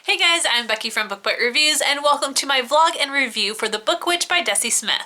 Hey guys, I'm Becky from Book Bite Reviews, and welcome to my vlog and review for The Book Witch by Desy Smith.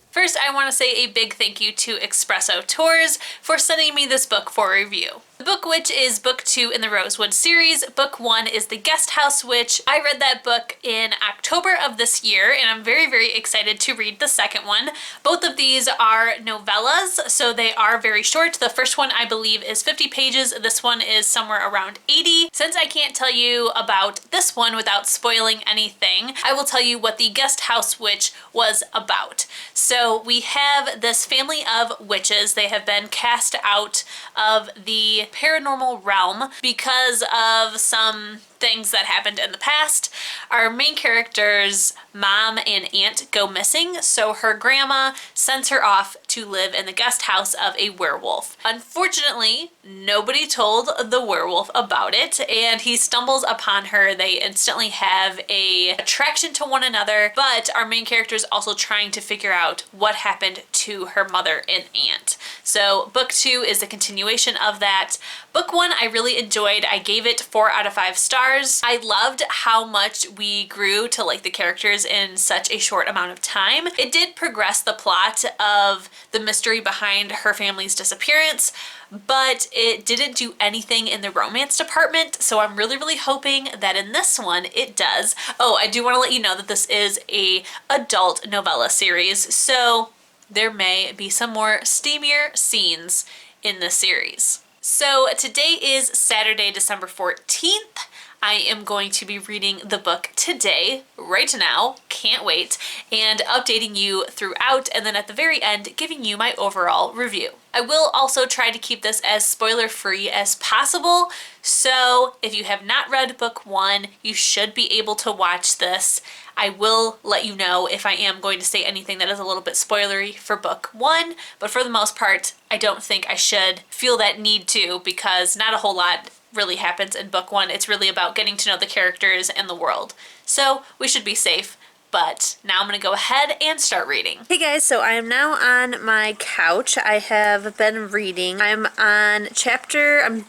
First, I want to say a big thank you to Xpresso Tours for sending me this book for review. The Book Witch is book 2 in the Rosewood series. Book 1 is The Guest House Witch. I read that book in October of this year, and I'm very excited to read the second one. Both of these are novellas, so they are very short. The first one, I believe, is 50 pages. This one is somewhere around 80. Since I can't tell you about this one without spoiling anything, I will tell you what The Guest House Witch was about. So we have this family of witches. They have been cast out of the paranormal realm because of some things that happened in the past. Our main character's mom and aunt go missing, so her grandma sends her off to live in the guest house of a werewolf. Unfortunately, nobody told the werewolf about it, and he stumbles upon her. They instantly have an attraction to one another, but our main character is also trying to figure out what happened to her mother and aunt. So book 2 is a continuation of that. Book 1 I really enjoyed. I gave it 4 out of 5 stars. I loved how much we grew to like the characters in such a short amount of time. It did progress the plot of the mystery behind her family's disappearance, but it didn't do anything in the romance department, so I'm really hoping that in this one it does. Oh, I do want to let you know that this is a adult novella series, so there may be some more steamier scenes in this series. So today is Saturday, December 14th. I am going to be reading the book today, right now, can't wait, and updating you throughout, and then at the very end, giving you my overall review. I will also try to keep this as spoiler-free as possible, so if you have not read book 1, you should be able to watch this. I will let you know if I am going to say anything that is a little bit spoilery for book 1, but for the most part, I don't think I should feel that need to, because not a whole lot really happens in book 1. It's really about getting to know the characters and the world. So we should be safe. But now I'm going to go ahead and start reading. Hey guys, so I am now on my couch. I have been reading. I'm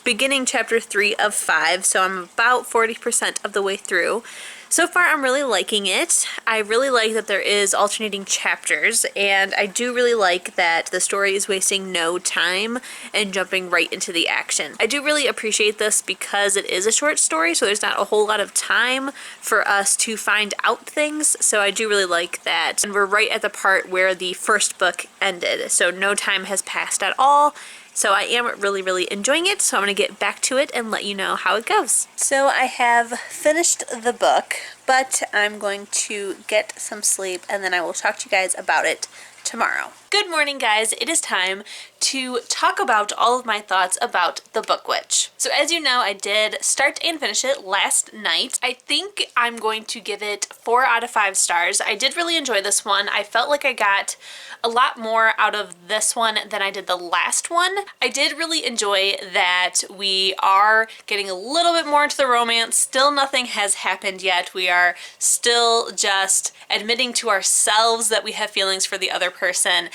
beginning chapter 3 of 5, so I'm about 40% of the way through. So far, I'm really liking it. I really like that there is alternating chapters, and I do really like that the story is wasting no time and jumping right into the action. I do really appreciate this because it is a short story, so there's not a whole lot of time for us to find out things, so I do really like that. And we're right at the part where the first book ended, so no time has passed at all. So I am really enjoying it, so I'm going to get back to it and let you know how it goes. So I have finished the book, but I'm going to get some sleep and then I will talk to you guys about it tomorrow. Good morning, guys. It is time to talk about all of my thoughts about The Book Witch. So as you know, I did start and finish it last night. I think I'm going to give it 4 out of 5 stars. I did really enjoy this one. I felt like I got a lot more out of this one than I did the last one. I did really enjoy that we are getting a little bit more into the romance. Still nothing has happened yet. We are still just admitting to ourselves that we have feelings for the other person.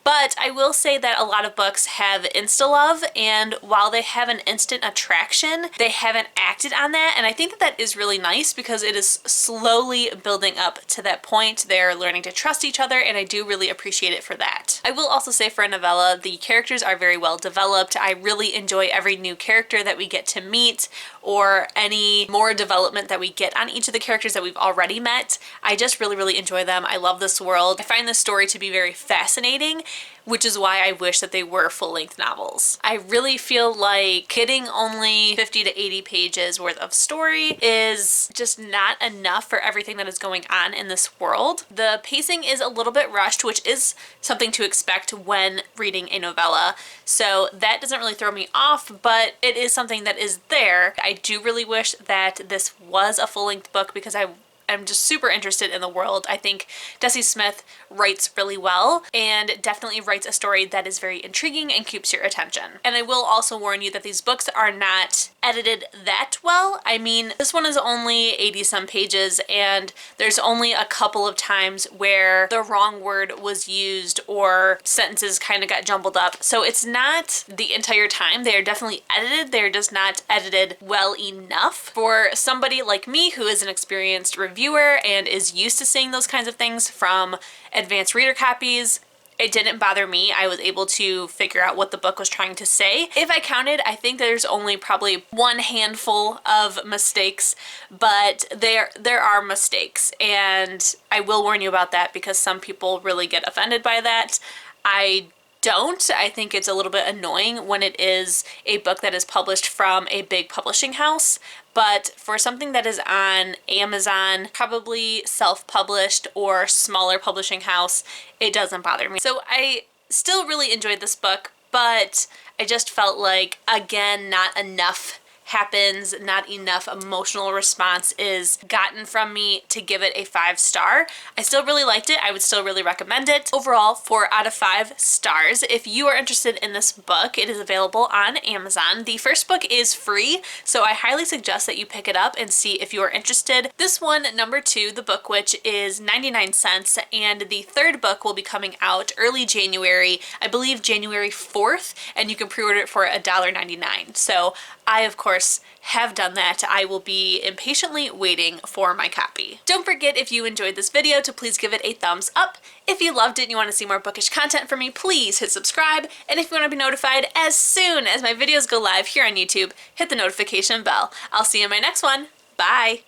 But I will say that a lot of books have insta-love, and while they have an instant attraction, they haven't acted on that, and I think that that is really nice because it is slowly building up to that point. They're learning to trust each other, and I do really appreciate it for that. I will also say for a novella, the characters are very well developed. I really enjoy every new character that we get to meet, or any more development that we get on each of the characters that we've already met. I just really enjoy them. I love this world. I find this story to be very fascinating, which is why I wish that they were full-length novels. I really feel like getting only 50 to 80 pages worth of story is just not enough for everything that is going on in this world. The pacing is a little bit rushed, which is something to expect when reading a novella, so that doesn't really throw me off, but it is something that is there. I do really wish that this was a full-length book because I am just super interested in the world. I think Desy Smith writes really well and definitely writes a story that is very intriguing and keeps your attention. And I will also warn you that these books are not edited that well. I mean, this one is only 80 some pages and there's only a couple of times where the wrong word was used or sentences kind of got jumbled up. So it's not the entire time. They are definitely edited. They're just not edited well enough for somebody like me who is an experienced reviewer and is used to seeing those kinds of things from advanced reader copies. It didn't bother me. I was able to figure out what the book was trying to say. If I counted, I think there's only probably one handful of mistakes, but there are mistakes, and I will warn you about that because some people really get offended by that. I don't. I think it's a little bit annoying when it is a book that is published from a big publishing house, but for something that is on Amazon, probably self-published or smaller publishing house, it doesn't bother me. So I still really enjoyed this book, but I just felt like, again, not enough happens, not enough emotional response is gotten from me to give it a 5-star. I still really liked it. I would still really recommend it. Overall, 4 out of 5 stars. If you are interested in this book, it is available on Amazon. The first book is free, so I highly suggest that you pick it up and see if you are interested. This one, number 2, The Book Witch, is 99 cents, and the third book will be coming out early January, I believe January 4th, and you can pre-order it for $1.99. So I, of course, have done that. I will be impatiently waiting for my copy. Don't forget, if you enjoyed this video, to please give it a thumbs up. If you loved it and you want to see more bookish content from me, please hit subscribe. And if you want to be notified as soon as my videos go live here on YouTube, hit the notification bell. I'll see you in my next one. Bye!